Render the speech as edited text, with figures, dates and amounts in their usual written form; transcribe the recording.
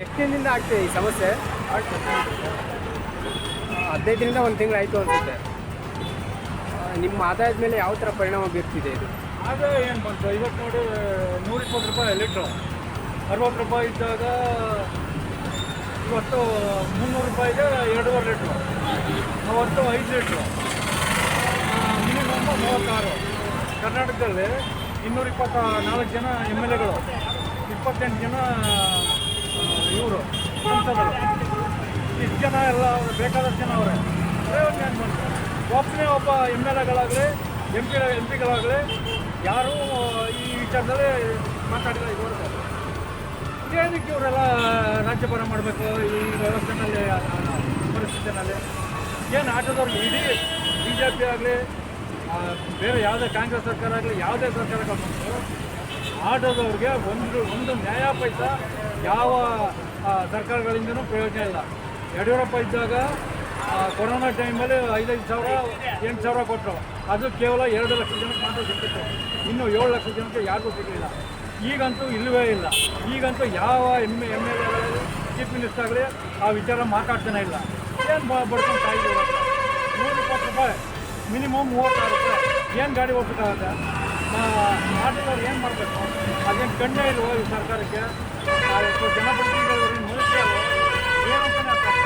ಎಷ್ಟು ದಿನದಿಂದ ಆಗ್ತಿದೆ ಈ ಸಮಸ್ಯೆ? 15 ದಿನದಿಂದ 1 ತಿಂಗಳು ಆಯಿತು ಅನಿಸುತ್ತೆ. ನಿಮ್ಮ ಆದಾಯದ ಮೇಲೆ ಯಾವ ಥರ ಪರಿಣಾಮ ಬೀರ್ತಿದೆ ಇದು? ಆದಾಯ ಏನು ಬಂತು? ಇವತ್ತು ನೋಡಿ 120 ರೂಪಾಯಿ ಲೀಟ್ರು. 60 ರೂಪಾಯಿ ಇದ್ದಾಗ ಇವತ್ತು 300 ರೂಪಾಯಿಗೆ 2.5 ಲೀಟ್ರು, ಅವತ್ತು 5 ಲೀಟ್ರು, ಮಿನಿಮಮ್ 36. ಕರ್ನಾಟಕದಲ್ಲಿ 224 ಜನ MLAಗಳು, 28 ಜನ ಇವರು ಸಂಸದರು, ಇಷ್ಟು ಜನ ಎಲ್ಲ ಬೇಕಾದಷ್ಟು ಜನ ಅವರೇ. ಪ್ರಯೋಜನ ಏನು ಬಂತು? ಒಬ್ಬ MLAಗಳಾಗಲಿ ಎಂ ಪಿಗಳಾಗಲಿ ಯಾರೂ ಈ ವಿಚಾರದಲ್ಲಿ ಮಾತಾಡಿಲ್ಲ ಇದುವರೆಗೂ. ಏನಕ್ಕೆ ಇವರೆಲ್ಲ ರಾಜ್ಯಭಾರ ಮಾಡಬೇಕು ಈ ವ್ಯವಸ್ಥೆನಲ್ಲಿ, ಪರಿಸ್ಥಿತಿನಲ್ಲಿ? ಏನು ಆಟೋದವ್ರಿಗೆ ಇಡೀ BJP ಆಗಲಿ ಬೇರೆ ಯಾವುದೇ ಕಾಂಗ್ರೆಸ್ ಸರ್ಕಾರ ಆಗಲಿ ಯಾವುದೇ ಸರ್ಕಾರಗಳು ಬಂದು ಆಟೋದವ್ರಿಗೆ ಒಂದು ನ್ಯಾಯ ಪೈಸ ಯಾವ ಸರ್ಕಾರಗಳಿಂದನೂ ಪ್ರಯೋಜನ ಇಲ್ಲ. ಯಡಿಯೂರಪ್ಪ ಇದ್ದಾಗ ಕೊರೋನಾ ಟೈಮಲ್ಲಿ 5,5 ಸಾವಿರ 8 ಸಾವಿರ ಕೊಟ್ಟರು. ಅದು ಕೇವಲ 2 ಲಕ್ಷ ಜನಕ್ಕೆ ಮಾತ್ರ ಸಿಕ್ಕಿತ್ತು. ಇನ್ನು 7 ಲಕ್ಷ ಜನಕ್ಕೆ ಯಾರಿಗೂ ಸಿಗಲಿಲ್ಲ. ಈಗಂತೂ ಇಲ್ಲವೇ ಇಲ್ಲ. ಈಗಂತೂ ಯಾವ MLA ಚೀಫ್ ಮಿನಿಸ್ಟರ್ ಆಗಲಿ ಆ ವಿಚಾರ ಮಾತಾಡ್ತಾನೆ ಇಲ್ಲ. ಏನು ಬಡ್ಕೊಂಡು ಕಾಯ್ದು 120 ರೂಪಾಯಿ, ಮಿನಿಮಮ್ 36 ರೂಪಾಯಿ. ಏನು ಗಾಡಿ ಓಡಿಸೋಕ್ಕಾಗತ್ತೆ? ಆಟೋದವ್ರು ಏನು ಮಾಡಬೇಕು? ಅದೇನು ಕಣ್ಣೇ ಇಲ್ವೋ ಈ ಸರ್ಕಾರಕ್ಕೆ? ಜನಪ್ರತಿನಿಧಿಗಳು ಮನುಷ್ಯರು ಏನಂತಾನೆ